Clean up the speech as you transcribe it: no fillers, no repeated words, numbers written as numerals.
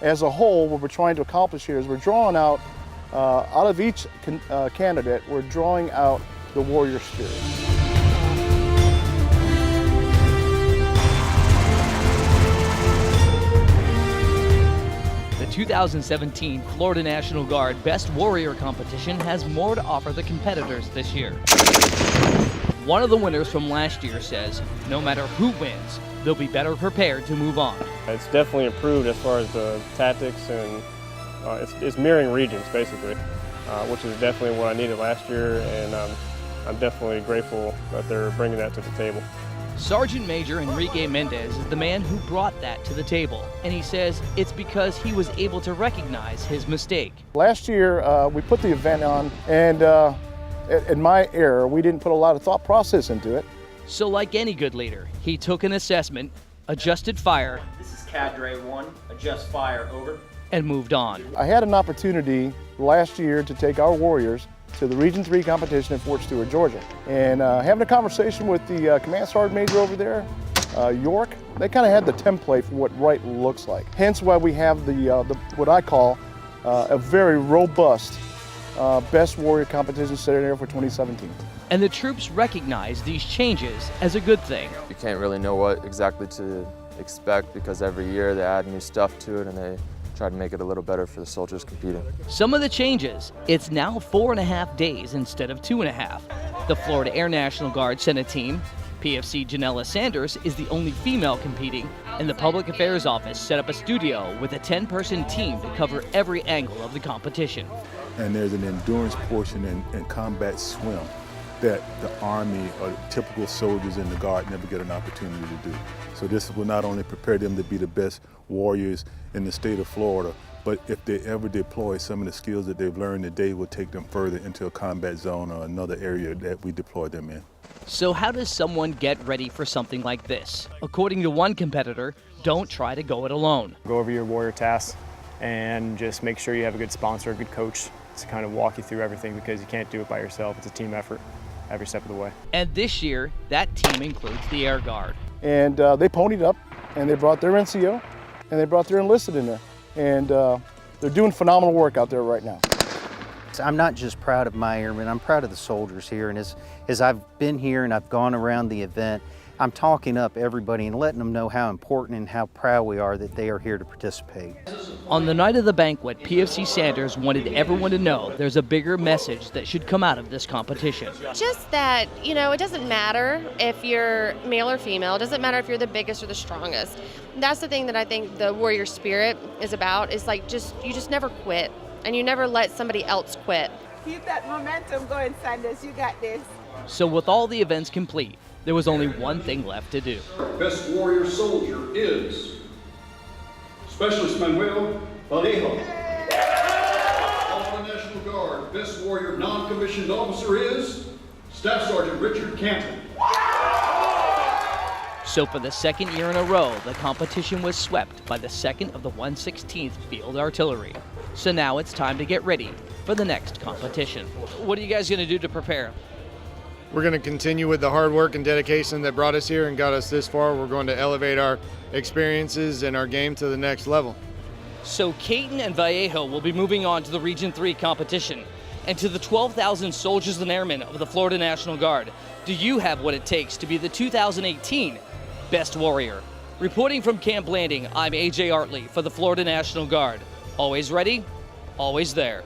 as a whole, what we're trying to accomplish here is we're drawing out of each candidate, we're drawing out the warrior spirit. The 2017 Florida National Guard Best Warrior competition has more to offer the competitors this year. One of the winners from last year says, no matter who wins, they'll be better prepared to move on. It's definitely improved as far as the tactics, and it's mirroring regions basically, which is definitely what I needed last year, and I'm definitely grateful that they're bringing that to the table. Sergeant Major Enrique Mendez is the man who brought that to the table, and he says it's because he was able to recognize his mistake. Last year, we put the event on, and in my error, we didn't put a lot of thought process into it. So like any good leader, he took an assessment, adjusted fire. This is Cadre 1, adjust fire, over. And moved on. I had an opportunity last year to take our Warriors to the Region 3 competition in Fort Stewart, Georgia. And having a conversation with the Command Sergeant Major over there, York, they kind of had the template for what right looks like. Hence why we have the what I call a very robust Best Warrior competition set in there for 2017. And the troops recognize these changes as a good thing. You can't really know what exactly to expect because every year they add new stuff to it and they try to make it a little better for the soldiers competing. Some of the changes, it's now 4.5 days instead of 2.5. The Florida Air National Guard sent a team. PFC Janella Sanders is the only female competing, and the Public Affairs Office set up a studio with a 10-person team to cover every angle of the competition. And there's an endurance portion in combat swim that the Army or typical soldiers in the Guard never get an opportunity to do. So this will not only prepare them to be the best warriors in the state of Florida, but if they ever deploy, some of the skills that they've learned today will take them further into a combat zone or another area that we deploy them in. So how does someone get ready for something like this? According to one competitor, don't try to go it alone. Go over your warrior tasks and just make sure you have a good sponsor, a good coach to kind of walk you through everything, because you can't do it by yourself. It's a team effort every step of the way. And this year, that team includes the Air Guard. And they ponied up, and they brought their NCO, and they brought their enlisted in there. And they're doing phenomenal work out there right now. I'm not just proud of my airmen, I'm proud of the soldiers here. And as I've been here and I've gone around the event, I'm talking up everybody and letting them know how important and how proud we are that they are here to participate. On the night of the banquet, PFC Sanders wanted everyone to know there's a bigger message that should come out of this competition. Just that, you know, it doesn't matter if you're male or female. It doesn't matter if you're the biggest or the strongest. That's the thing that I think the warrior spirit is about, is like you just never quit, and you never let somebody else quit. Keep that momentum going, Sanders. You got this. So with all the events complete, there was only one thing left to do. Best warrior soldier is Specialist Manuel Vallejo. Florida National Guard Best Warrior non-commissioned officer is Staff Sergeant Richard Canton. So for the second year in a row, the competition was swept by the 2nd of the 116th Field Artillery. So now it's time to get ready for the next competition. What are you guys going to do to prepare? We're going to continue with the hard work and dedication that brought us here and got us this far. We're going to elevate our experiences and our game to the next level. So Caton and Vallejo will be moving on to the Region 3 competition. And to the 12,000 soldiers and airmen of the Florida National Guard, do you have what it takes to be the 2018 Best Warrior? Reporting from Camp Landing, I'm AJ Artley for the Florida National Guard. Always ready, always there.